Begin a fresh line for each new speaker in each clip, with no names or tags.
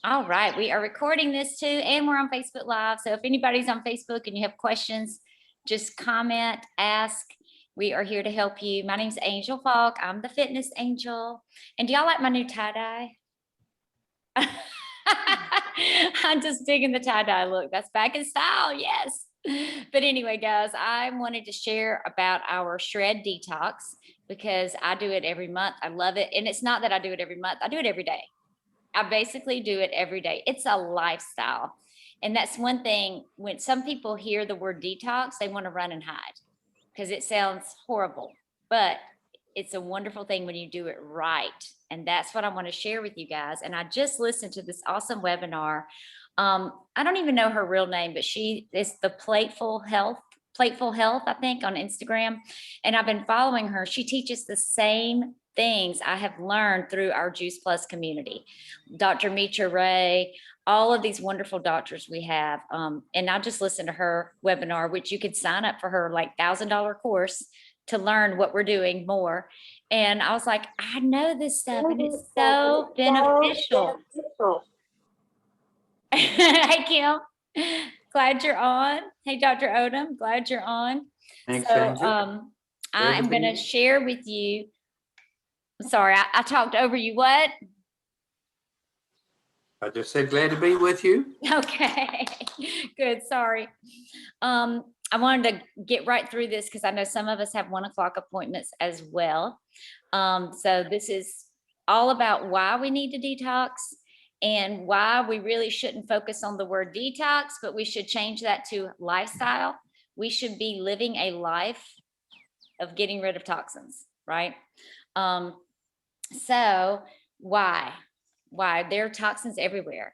All right, we are recording this too, and we're on Facebook Live. So if anybody's on Facebook and you have questions, just comment, ask. We are here to help you. My name's Angel Falk. I'm the fitness angel. And do y'all like my new tie-dye? I'm just digging the tie-dye look. That's back in style, yes. But anyway, guys, I wanted to share about our shred detox because I do it every month. I love it. And it's not that I do it every month, I do it every day. I basically do it every day. It's a lifestyle. And that's one thing when some people hear the word detox, they want to run and hide because it sounds horrible. But it's a wonderful thing when you do it right. And that's what I want to share with you guys. And I just listened to this awesome webinar. I don't even know her real name, but she is the Plateful Health, I think, on Instagram. And I've been following her. She teaches the same things I have learned through our Juice Plus community. Dr. Mitra Ray, all of these wonderful doctors we have. And I just listened to her webinar, which you could sign up for her like $1,000 course to learn what we're doing more. And I was like, I know this stuff and it's so beneficial. Hey, Kim. Glad you're on. Hey, Dr. Odom, glad you're on.
Thanks,
So
Angel.
I am going to share with you. Sorry, I talked over you. What?
I just said glad to be with you.
Okay, good. Sorry. I wanted to get right through this because I know some of us have 1 o'clock appointments as well. So this is all about why we need to detox and why we really shouldn't focus on the word detox, but we should change that to lifestyle. We should be living a life of getting rid of toxins, right? So why? There are toxins everywhere.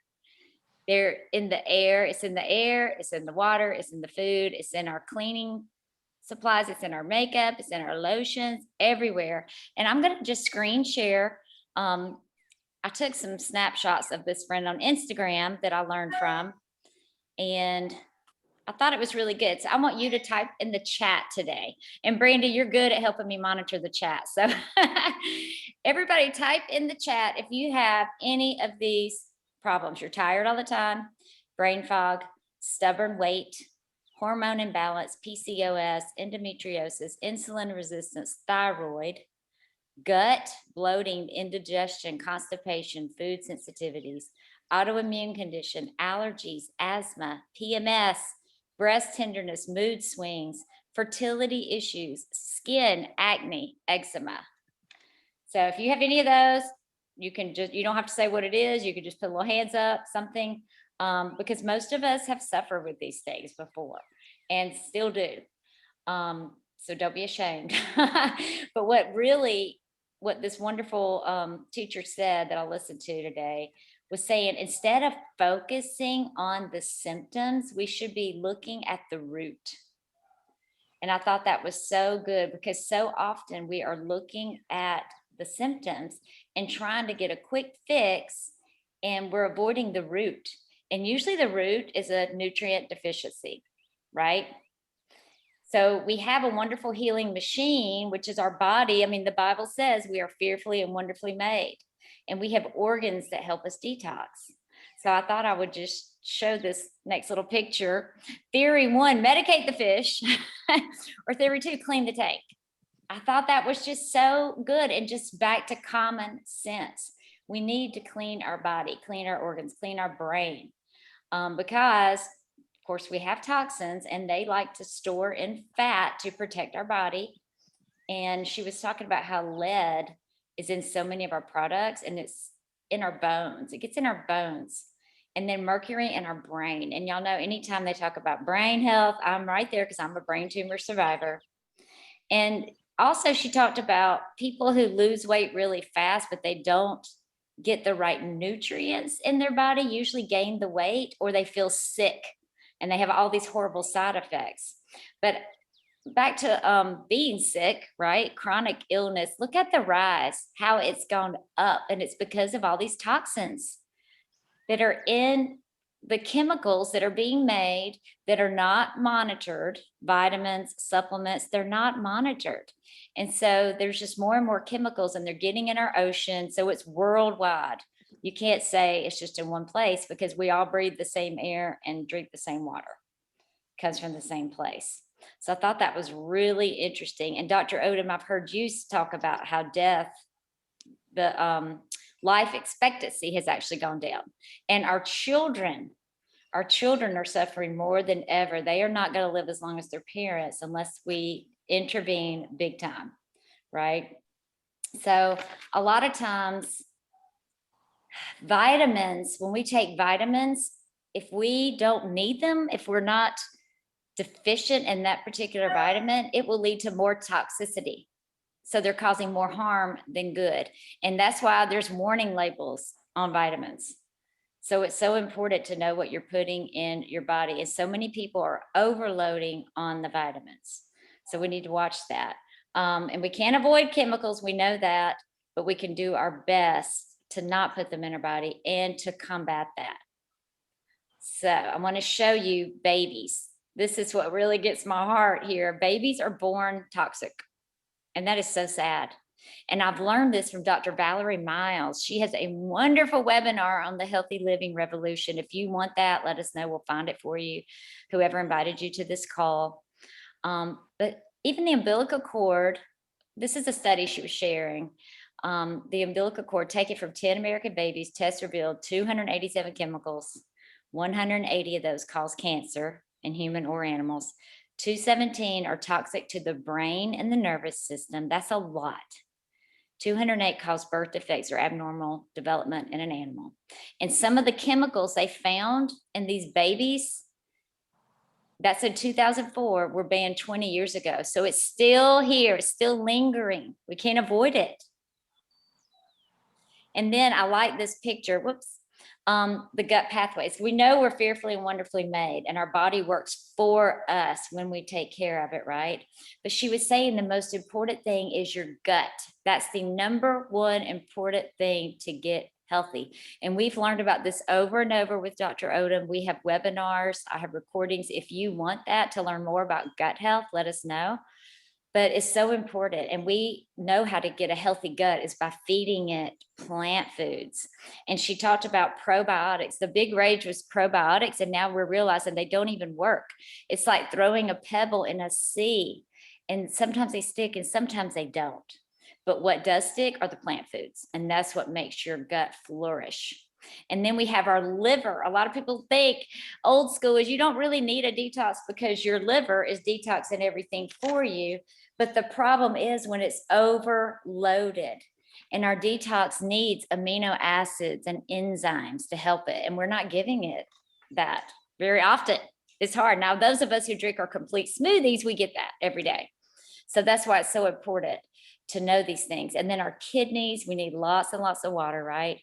They're in the air. It's in the air. It's in the water. It's in the food. It's in our cleaning supplies. It's in our makeup. It's in our lotions, everywhere. And I'm going to just screen share. I took some snapshots of this friend on Instagram that I learned from, and I thought it was really good. So I want you to type in the chat today. And Brandy, you're good at helping me monitor the chat. So everybody type in the chat if you have any of these problems. You're tired all the time, brain fog, stubborn weight, hormone imbalance, PCOS, endometriosis, insulin resistance, thyroid, gut, bloating, indigestion, constipation, food sensitivities, autoimmune condition, allergies, asthma, PMS, breast tenderness, mood swings, fertility issues, skin, acne, eczema. So if you have any of those, you don't have to say what it is. You could just put a little hands up, something, because most of us have suffered with these things before and still do. So don't be ashamed. But what this wonderful teacher said that I listened to today was saying, instead of focusing on the symptoms, we should be looking at the root. And I thought that was so good because so often we are looking at the symptoms and trying to get a quick fix, and we're avoiding the root. And usually the root is a nutrient deficiency, right? So we have a wonderful healing machine, which is our body. I mean, the Bible says we are fearfully and wonderfully made, and we have organs that help us detox. So I thought I would just show this next little picture. Theory 1, medicate the fish, or theory 2, clean the tank. I thought that was just so good and just back to common sense. We need to clean our body, clean our organs, clean our brain, because of course, we have toxins and they like to store in fat to protect our body. And she was talking about how lead is in so many of our products and it's in our bones. It gets in our bones. And then mercury in our brain. And y'all know, anytime they talk about brain health, I'm right there because I'm a brain tumor survivor. And also she talked about people who lose weight really fast, but they don't get the right nutrients in their body, usually gain the weight, or they feel sick and they have all these horrible side effects. But back to being sick, right? Chronic illness. Look at the rise, how it's gone up. And it's because of all these toxins that are in the chemicals that are being made that are not monitored, vitamins, supplements, they're not monitored. And so there's just more and more chemicals and they're getting in our ocean. So it's worldwide. You can't say it's just in one place because we all breathe the same air and drink the same water. It comes from the same place. So I thought that was really interesting. And Dr. Odom, I've heard you talk about how the life expectancy has actually gone down. And our children are suffering more than ever. They are not going to live as long as their parents unless we intervene big time, right? So a lot of times, vitamins, when we take vitamins, if we don't need them, if we're not deficient in that particular vitamin, it will lead to more toxicity. So they're causing more harm than good. And that's why there's warning labels on vitamins. So it's so important to know what you're putting in your body. And so many people are overloading on the vitamins. So we need to watch that. And we can't avoid chemicals, we know that, but we can do our best to not put them in our body and to combat that. So I want to show you babies. This is what really gets my heart here. Babies are born toxic. And that is so sad. And I've learned this from Dr. Valerie Miles. She has a wonderful webinar on the healthy living revolution. If you want that, let us know. We'll find it for you, whoever invited you to this call. But even the umbilical cord, this is a study she was sharing. The umbilical cord, taken from 10 American babies, tests revealed 287 chemicals. 180 of those cause cancer in human or animals. 217 are toxic to the brain and the nervous system. That's a lot. 208 cause birth defects or abnormal development in an animal. And some of the chemicals they found in these babies, that's in 2004, were banned 20 years ago. So it's still here, it's still lingering. We can't avoid it. And then I like this picture. Whoops. The gut pathways. We know we're fearfully and wonderfully made, and our body works for us when we take care of it, right? But she was saying the most important thing is your gut. That's the number one important thing to get healthy. And we've learned about this over and over with Dr. Odom. We have webinars, I have recordings. If you want that to learn more about gut health, let us know. But it's so important. And we know how to get a healthy gut is by feeding it plant foods. And she talked about probiotics. The big rage was probiotics. And now we're realizing they don't even work. It's like throwing a pebble in a sea. And sometimes they stick and sometimes they don't. But what does stick are the plant foods. And that's what makes your gut flourish. And then we have our liver. A lot of people think old school is you don't really need a detox because your liver is detoxing everything for you. But the problem is when it's overloaded, and our detox needs amino acids and enzymes to help it. And we're not giving it that very often. It's hard. Now, those of us who drink our complete smoothies, we get that every day. So that's why it's so important to know these things. And then our kidneys, we need lots and lots of water, right?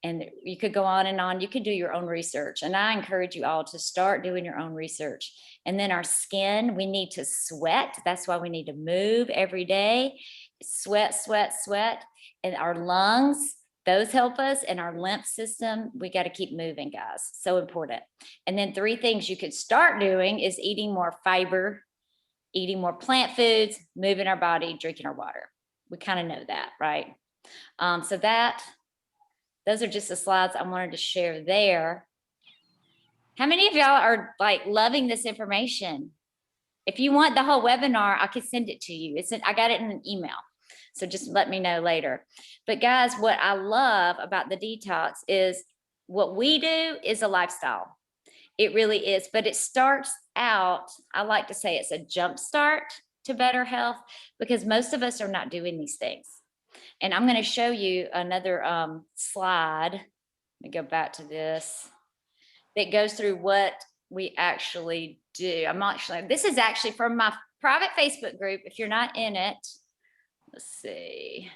And you could go on and on. You could do your own research. And I encourage you all to start doing your own research. And then our skin, we need to sweat. That's why we need to move every day. Sweat, sweat, sweat. And our lungs, those help us. And our lymph system, we got to keep moving, guys. So important. And then 3 things you could start doing is eating more fiber, eating more plant foods, moving our body, drinking our water. We kind of know that, right? So those are just the slides I wanted to share there. How many of y'all are like loving this information? If you want the whole webinar, I could send it to you. I got it in an email. So just let me know later. But guys, what I love about the detox is what we do is a lifestyle. It really is. But it starts out, I like to say it's a jump start to better health because most of us are not doing these things. And I'm going to show you another slide. Let me go back to this. That goes through what we actually do. This is actually from my private Facebook group. If you're not in it, let's see.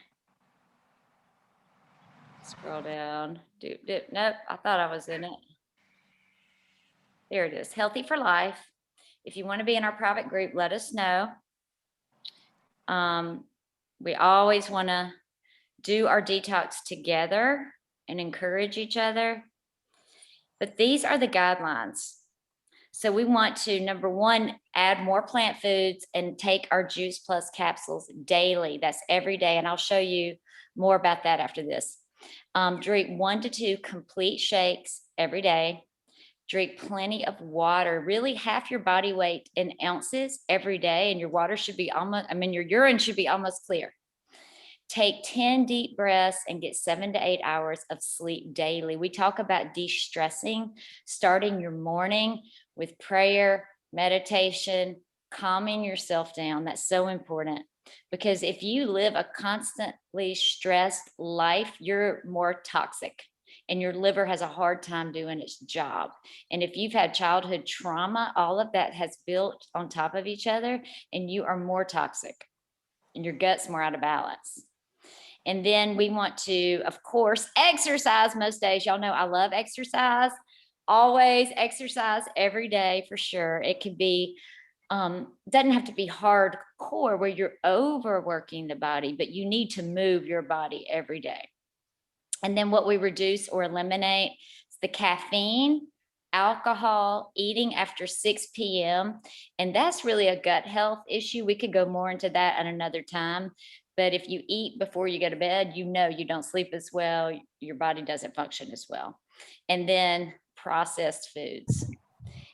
Scroll down. Nope, I thought I was in it. There it is. Healthy for Life. If you want to be in our private group, let us know. We always want to do our detox together and encourage each other. but these are the guidelines. So we want to, number one, add more plant foods and take our Juice Plus capsules daily. That's every day. And I'll show you more about that after this. Drink 1 to 2 complete shakes every day. Drink plenty of water, really half your body weight in ounces every day. And your water should be almost, your urine should be almost clear. Take 10 deep breaths and get 7 to 8 hours of sleep daily. We talk about de-stressing, starting your morning with prayer, meditation, calming yourself down. That's so important, because if you live a constantly stressed life, you're more toxic and your liver has a hard time doing its job. And if you've had childhood trauma, all of that has built on top of each other and you are more toxic and your gut's more out of balance. And then we want to, of course, exercise most days. Y'all know I love exercise. Always exercise every day for sure. It could be, doesn't have to be hardcore where you're overworking the body, but you need to move your body every day. And then what we reduce or eliminate is the caffeine, alcohol, eating after 6 p.m. And that's really a gut health issue. We could go more into that at another time. But if you eat before you go to bed, you know you don't sleep as well. Your body doesn't function as well. And then processed foods.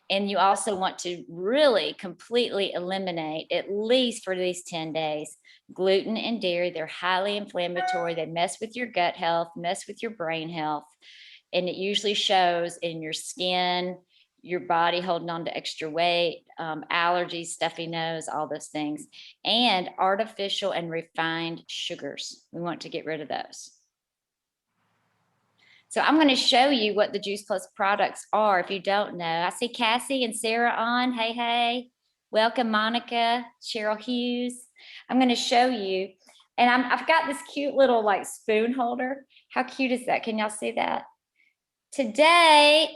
And you also want to really completely eliminate, at least for these 10 days, gluten and dairy. They're highly inflammatory. They mess with your gut health, mess with your brain health. And it usually shows in your skin, your body holding on to extra weight, allergies, stuffy nose, all those things, and artificial and refined sugars. We want to get rid of those. So I'm going to show you what the Juice Plus products are if you don't know. I see Cassie and Sarah on. Hey, hey. Welcome, Monica, Cheryl Hughes. I'm going to show you. And I've got this cute little like spoon holder. How cute is that? Can y'all see that? Today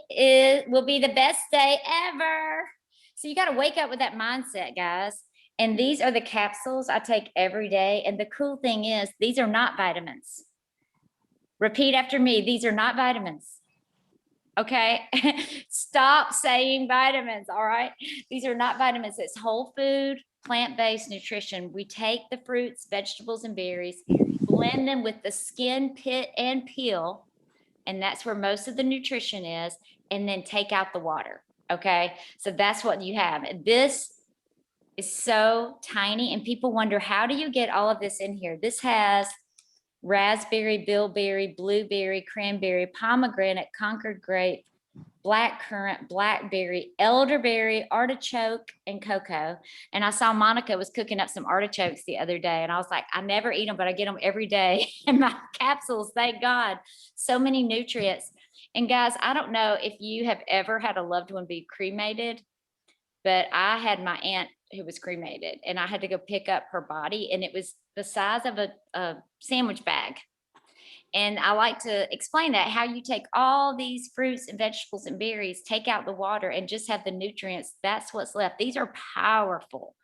will be the best day ever. So you got to wake up with that mindset, guys. And these are the capsules I take every day. And the cool thing is these are not vitamins. Repeat after me. These are not vitamins. Okay. Stop saying vitamins. All right. These are not vitamins. It's whole food, plant-based nutrition. We take the fruits, vegetables, and berries, blend them with the skin, pit, and peel. And that's where most of the nutrition is. And then take out the water. Okay. So that's what you have. This is so tiny. And people wonder, how do you get all of this in here? This has raspberry, bilberry, blueberry, cranberry, pomegranate, Concord grape, blackcurrant, blackberry, elderberry, artichoke, and cocoa. And I saw Monica was cooking up some artichokes the other day. And I was like, I never eat them, but I get them every day in my capsules. Thank God. So many nutrients. And guys, I don't know if you have ever had a loved one be cremated, but I had my aunt who was cremated and I had to go pick up her body and it was the size of a sandwich bag. And I like to explain that, how you take all these fruits and vegetables and berries, take out the water and just have the nutrients. That's what's left. These are powerful,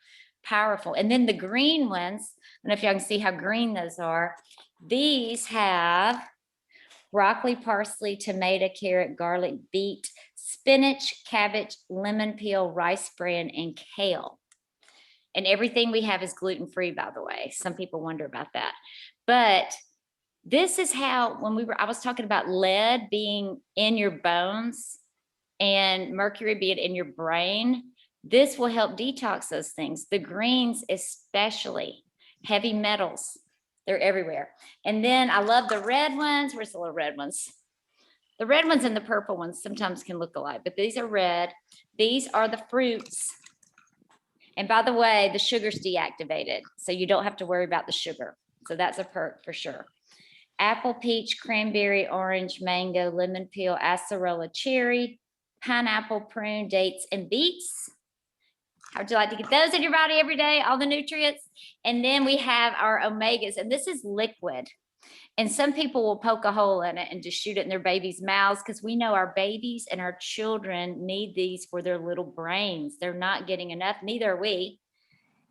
powerful. And then the green ones, I don't know if y'all can see how green those are. These have broccoli, parsley, tomato, carrot, garlic, beet, spinach, cabbage, lemon peel, rice bran, and kale. And everything we have is gluten-free, by the way. Some people wonder about that. But this is how, I was talking about lead being in your bones and mercury being in your brain. This will help detox those things. The greens, especially heavy metals, they're everywhere. And then I love the red ones. Where's the little red ones? The red ones and the purple ones sometimes can look alike, but these are red. These are the fruits. And by the way, the sugar's deactivated, so you don't have to worry about the sugar. So that's a perk for sure. Apple, peach, cranberry, orange, mango, lemon peel, acerola, cherry, pineapple, prune, dates, and beets. How would you like to get those in your body every day? All the nutrients. And then we have our omegas, and this is liquid. And some people will poke a hole in it and just shoot it in their babies' mouths because we know our babies and our children need these for their little brains. They're not getting enough, neither are we.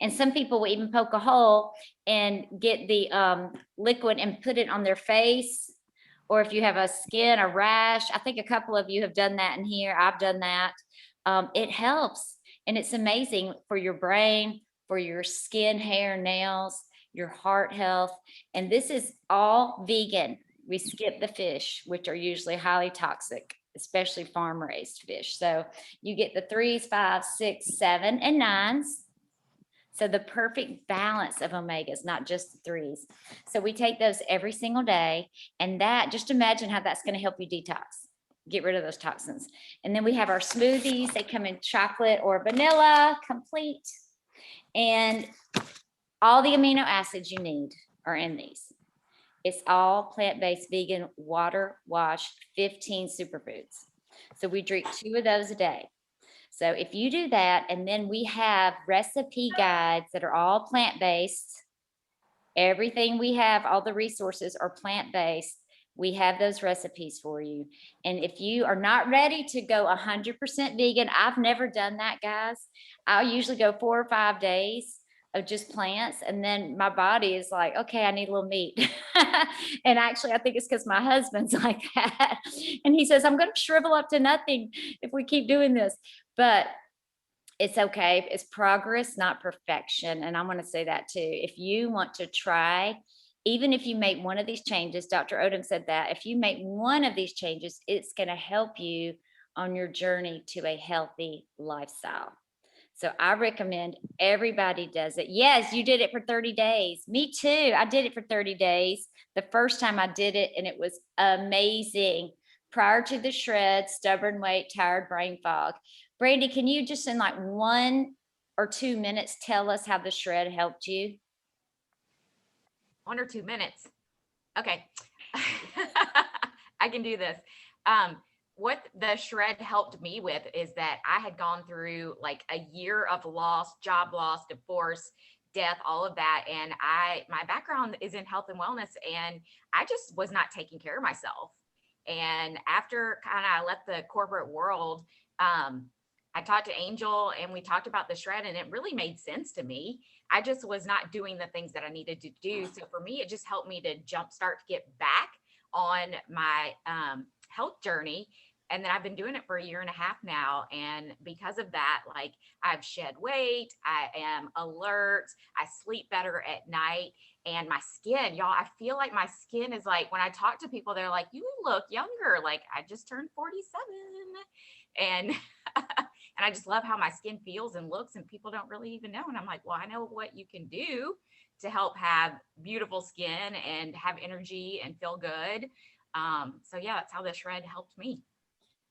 And some people will even poke a hole and get the liquid and put it on their face or if you have a skin, a rash. I think a couple of you have done that in here. I've done that. It helps. And it's amazing for your brain, for your skin, hair, nails, your heart health. And this is all vegan. We skip the fish, which are usually highly toxic, especially farm raised fish. So you get the 3s, 5s, 6, 7, and 9s. So the perfect balance of omegas, not just the 3s. So we take those every single day. And that, just imagine how that's going to help you detox, get rid of those toxins. And then we have our smoothies. They come in chocolate or vanilla, complete. And all the amino acids you need are in these. It's all plant-based, vegan, water washed, 15 superfoods. So we drink 2 of those a day. So if you do that, and then we have recipe guides that are all plant-based. Everything we have, all the resources are plant-based. We have those recipes for you. And if you are not ready to go 100% vegan, I've never done that, guys. I'll usually go 4 or 5 days of just plants. And then my body is like, okay, I need a little meat. And actually, I think it's because my husband's like that. And he says, I'm going to shrivel up to nothing if we keep doing this. But it's okay. It's progress, not perfection. And I'm going to say that too. If you want to try, even if you make one of these changes, Dr. Odom said that if you make one of these changes, it's going to help you on your journey to a healthy lifestyle. So I recommend everybody does it. Yes, you did it for 30 days. Me too. I did it for 30 days. The first time I did it, and it was amazing. Prior to the shred, stubborn weight, tired brain fog. Brandy, can you just in like 1 or 2 minutes tell us how the shred helped you?
1 or 2 minutes. Okay. I can do this. What the shred helped me with is that I had gone through like a year of loss, job loss, divorce, death, all of that. And my background is in health and wellness, and I just was not taking care of myself. And after kind of I left the corporate world, I talked to Angel and we talked about the shred, and it really made sense to me. I just was not doing the things that I needed to do. So for me, it just helped me to jumpstart to get back on my health journey. And then I've been doing it for 1.5 years now. And because of that, like I've shed weight, I am alert, I sleep better at night. And my skin, y'all, I feel like my skin is like, when I talk to people, they're like, you look younger. Like I just turned 47. And and I just love how my skin feels and looks, and people don't really even know. And I'm like, well, I know what you can do to help have beautiful skin and have energy and feel good. So yeah, that's how the shred helped me.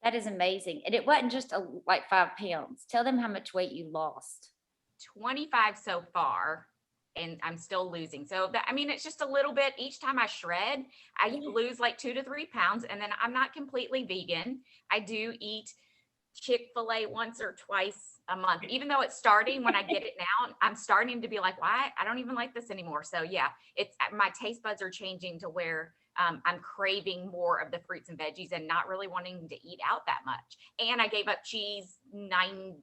That is amazing. And it wasn't just like 5 pounds. Tell them how much weight you lost.
25 so far, and I'm still losing. So that, I mean, it's just a little bit each time I shred, I lose like 2 to 3 pounds, and then I'm not completely vegan. I do eat Chick-fil-A once or twice a month, even though it's starting when I get it now, I'm starting to be like, why? I don't even like this anymore. So yeah, it's my taste buds are changing to where I'm craving more of the fruits and veggies and not really wanting to eat out that much. And I gave up cheese 90%.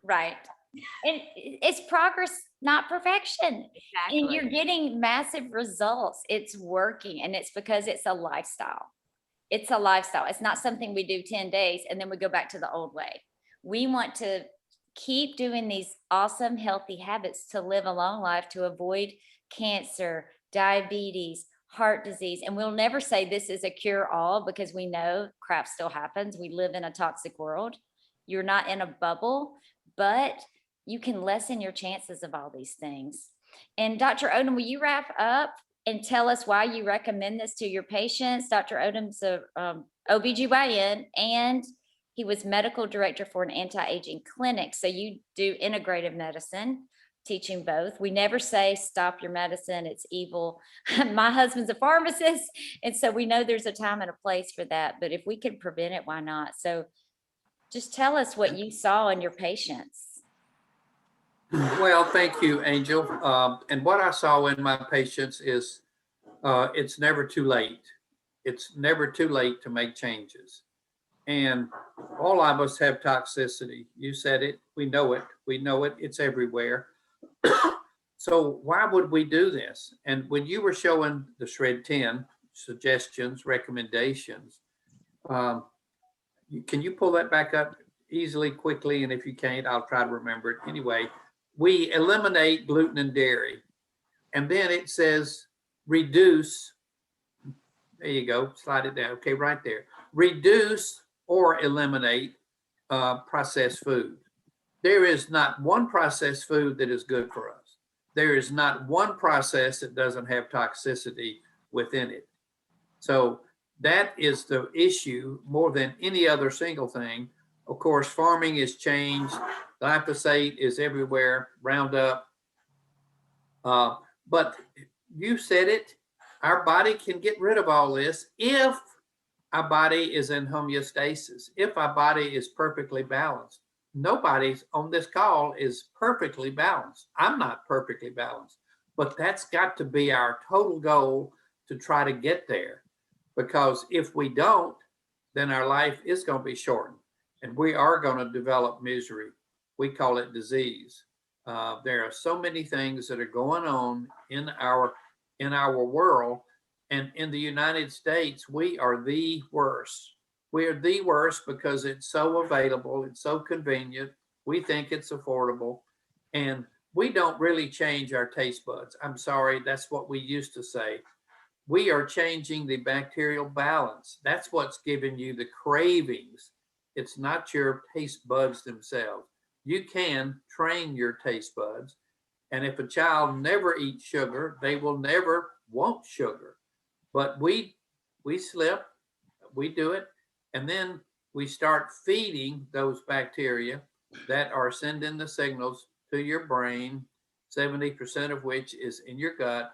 Right. And it's progress, not perfection. And you're
Exactly.
getting massive results. It's working. And it's because it's a lifestyle. It's a lifestyle. It's not something we do 10 days and then we go back to the old way. We want to keep doing these awesome, healthy habits to live a long life, to avoid cancer, diabetes, heart disease. And we'll never say this is a cure all, because we know crap still happens. We live in a toxic world. You're not in a bubble, but you can lessen your chances of all these things. And Dr. Odom, will you wrap up and tell us why you recommend this to your patients? Dr. Odom's a OBGYN, and he was medical director for an anti-aging clinic. So you do integrative medicine, teaching both. We never say stop your medicine, it's evil. My husband's a pharmacist, and so we know there's a time and a place for that. But if we can prevent it, why not? So just tell us what you saw in your patients.
Well, thank you, Angel. And what I saw in my patients is it's never too late. It's never too late to make changes. And all of us have toxicity. You said it. We know it. We know it. It's everywhere. So why would we do this? And when you were showing the Shred 10, suggestions, recommendations. Can you pull that back up easily, quickly? And if you can't, I'll try to remember it. Anyway, we eliminate gluten and dairy. And then it says reduce. There you go. Slide it down. Okay, right there. Reduce or eliminate processed food. There is not one processed food that is good for us. There is not one process that doesn't have toxicity within it. So that is the issue more than any other single thing. Of course, farming has changed. Glyphosate is everywhere, Roundup. But you said it, our body can get rid of all this if our body is in homeostasis, if our body is perfectly balanced. Nobody on this call is perfectly balanced. I'm not perfectly balanced, but that's got to be our total goal to try to get there. Because if we don't, then our life is going to be shortened and we are going to develop misery. We call it disease. There are so many things that are going on in our world, and in the United States, we are the worst. We are the worst because it's so available, it's so convenient. We think it's affordable, and we don't really change our taste buds. I'm sorry, that's what we used to say. We are changing the bacterial balance. That's what's giving you the cravings. It's not your taste buds themselves. You can train your taste buds. And if a child never eats sugar, they will never want sugar. But we slip, we do it, and then we start feeding those bacteria that are sending the signals to your brain, 70% of which is in your gut.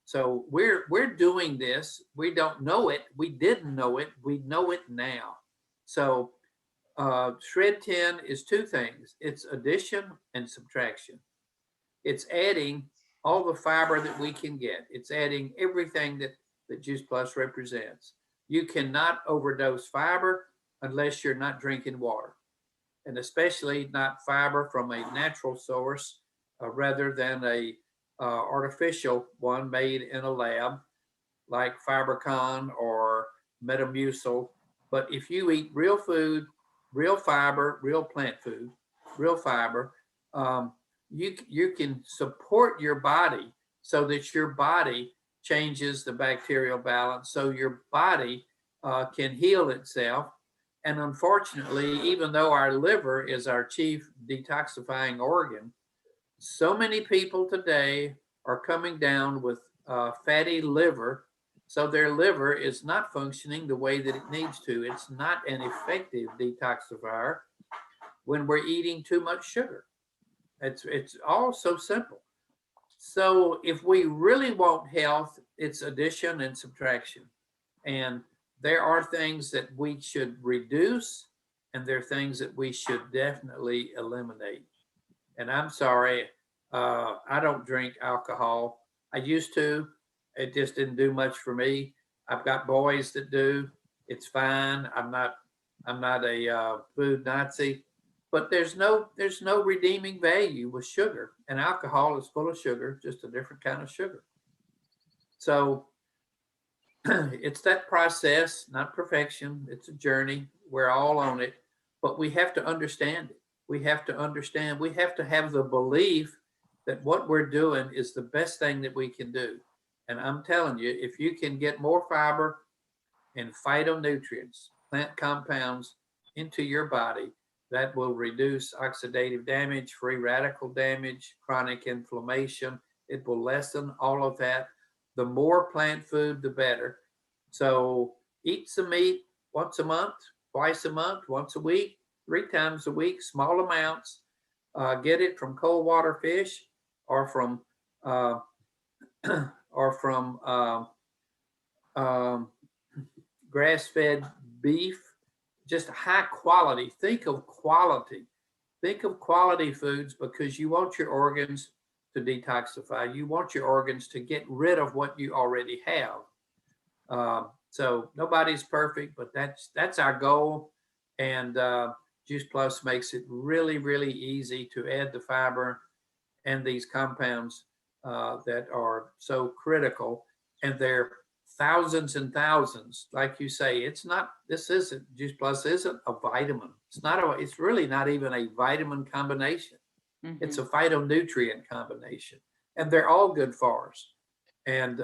So we're doing this. We don't know it. We didn't know it. We know it now. So Shred 10 is two things. It's addition and subtraction. It's adding all the fiber that we can get. It's adding everything that Juice Plus represents. You cannot overdose fiber unless you're not drinking water, and especially not fiber from a natural source rather than a artificial one made in a lab like FiberCon or Metamucil. But if you eat real food, real fiber, real plant food, real fiber, you can support your body so that your body changes the bacterial balance, so your body can heal itself. And unfortunately, even though our liver is our chief detoxifying organ, so many people today are coming down with fatty liver. So their liver is not functioning the way that it needs to. It's not an effective detoxifier when we're eating too much sugar. It's all so simple. So if we really want health, it's addition and subtraction. And there are things that we should reduce, and there are things that we should definitely eliminate. And I'm sorry, I don't drink alcohol. I used to. It just didn't do much for me. I've got boys that do. It's fine. I'm not a food Nazi. But there's no redeeming value with sugar, and alcohol is full of sugar, just a different kind of sugar. So it's that process, not perfection. It's a journey. We're all on it, but we have to understand it. We have to understand. We have to have the belief that what we're doing is the best thing that we can do. And I'm telling you, if you can get more fiber and phytonutrients, plant compounds into your body, that will reduce oxidative damage, free radical damage, chronic inflammation. It will lessen all of that. The more plant food, the better. So eat some meat once a month, twice a month, once a week, 3 times a week, small amounts. Get it from cold water fish or from grass-fed beef. Just high quality. Think of quality. Think of quality foods, because you want your organs to detoxify. You want your organs to get rid of what you already have. So nobody's perfect, but that's our goal. And Juice Plus makes it really, really easy to add the fiber and these compounds that are so critical and they're thousands and thousands. Like you say, Juice Plus isn't a vitamin. It's really not even a vitamin combination. It's a phytonutrient combination, and they're all good for us. And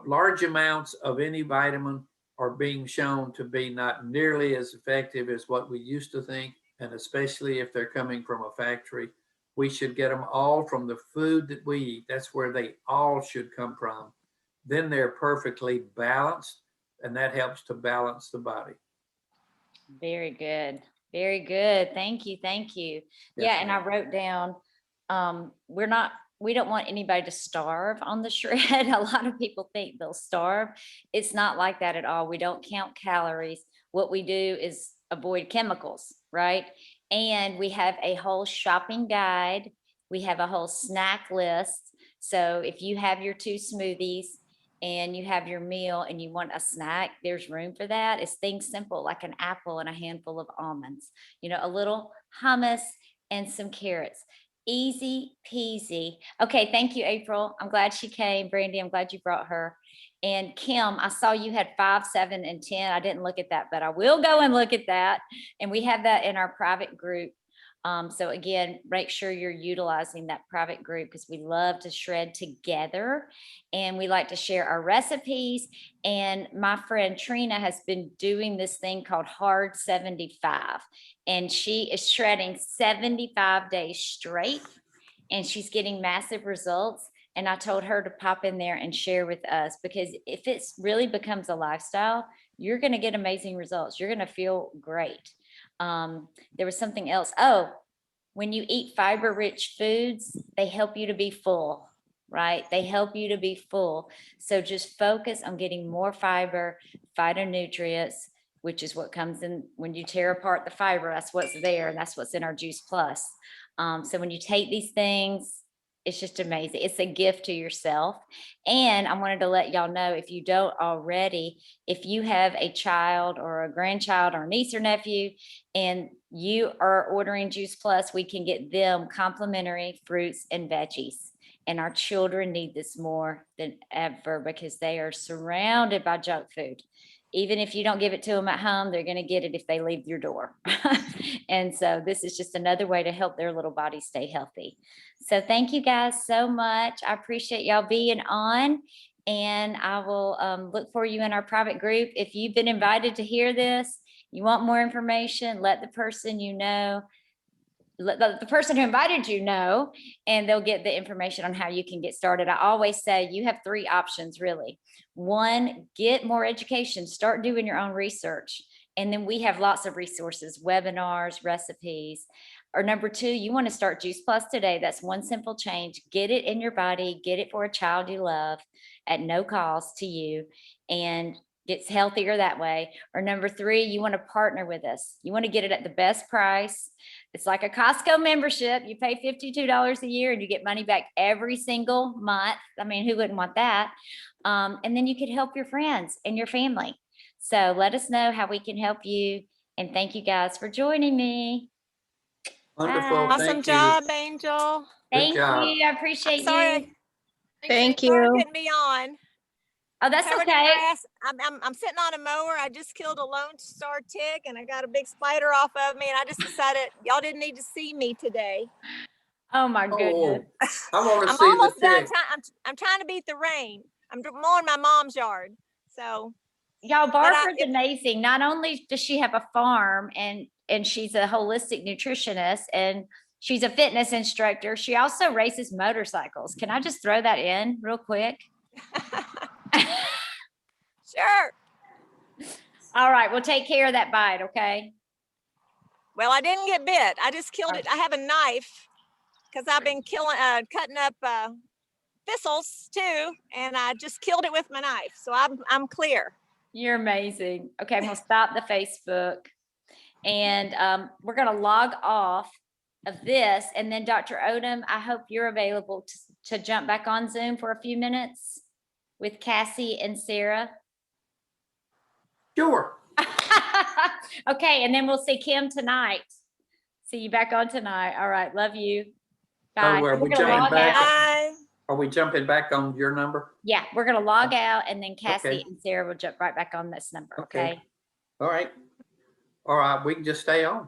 large amounts of any vitamin are being shown to be not nearly as effective as what we used to think. And especially if they're coming from a factory, we should get them all from the food that we eat. That's where they all should come from. Then they're perfectly balanced, and that helps to balance the body.
Very good. Very good. Thank you. Thank you. Yeah. And I wrote down, we don't want anybody to starve on the shred. A lot of people think they'll starve. It's not like that at all. We don't count calories. What we do is avoid chemicals, right? And we have a whole shopping guide. We have a whole snack list. So if you have your 2 smoothies and you have your meal and you want a snack, there's room for that. It's things simple like an apple and a handful of almonds, a little hummus and some carrots. Easy peasy. Okay, thank you, April. I'm glad she came. Brandy, I'm glad you brought her. And Kim, I saw you had 5, 7, and 10. I didn't look at that, but I will go and look at that. And we have that in our private group. So again, make sure you're utilizing that private group because we love to shred together and we like to share our recipes. And my friend Trina has been doing this thing called Hard 75, and she is shredding 75 days straight, and she's getting massive results. And I told her to pop in there and share with us, because if it really becomes a lifestyle, you're going to get amazing results. You're going to feel great. There was something else. Oh, when you eat fiber rich foods, they help you to be full, right? They help you to be full. So just focus on getting more fiber, phytonutrients, which is what comes in when you tear apart the fiber. That's what's there. And that's what's in our Juice Plus. So when you take these things, it's just amazing. It's a gift to yourself. And I wanted to let y'all know, if you don't already, if you have a child or a grandchild or niece or nephew, and you are ordering Juice Plus, we can get them complimentary fruits and veggies. And our children need this more than ever because they are surrounded by junk food. Even if you don't give it to them at home, they're going to get it if they leave your door. And so this is just another way to help their little body stay healthy. So thank you guys so much. I appreciate y'all being on, and I will look for you in our private group. If you've been invited to hear this, you want more information, let the person you know, let the person who invited you know, and they'll get the information on how you can get started. I always say you have 3 options, really. 1, get more education, start doing your own research. And then we have lots of resources, webinars, recipes. Or number 2, you want to start Juice Plus today. That's one simple change. Get it in your body, get it for a child you love at no cost to you, and gets healthier that way. Or number 3, you want to partner with us. You want to get it at the best price. It's like a Costco membership. You pay $52 a year and you get money back every single month. I mean, who wouldn't want that? And then you could help your friends and your family. So let us know how we can help you. And thank you guys for joining me.
Wonderful.
Bye.
Thank
Awesome
you.
job, Angel.
Thank
job.
you. I appreciate you.
Thank
Sorry I
you.
couldn't be on.
Oh, that's
Covered in
okay.
grass. I'm sitting on a mower. I just killed a Lone Star tick and I got a big spider off of me. And I just decided y'all didn't need to see me today.
Oh my goodness.
I want to
I'm
see
almost
the
done.
tick.
I'm trying to beat the rain. I'm mowing my mom's yard. So
Y'all,
I-
Barbara's amazing. Not only does she have a farm and she's a holistic nutritionist and she's a fitness instructor, she also races motorcycles. Can I just throw that in real quick?
sure.
All right, well, take care of that bite, okay?
Well, I didn't get bit. I just killed it. I have a knife because I've been cutting up thistles too, and I just killed it with my knife. So I'm clear.
You're amazing. Okay, I'm gonna stop the Facebook, and we're gonna log off of this, and then Dr. Odom, I hope you're available to jump back on Zoom for a few minutes with Cassie and Sarah.
Sure.
Okay, and then we'll see Kim tonight. See you back on tonight. All right, love you. Bye.
Are we
We're gonna
jumping
log
back?
out.
Bye.
Are we jumping back on your number?
Yeah, we're gonna log out and then Cassie
Okay.
and Sarah will jump right back on this number,
Okay.
okay?
All right. All right, we can just stay on.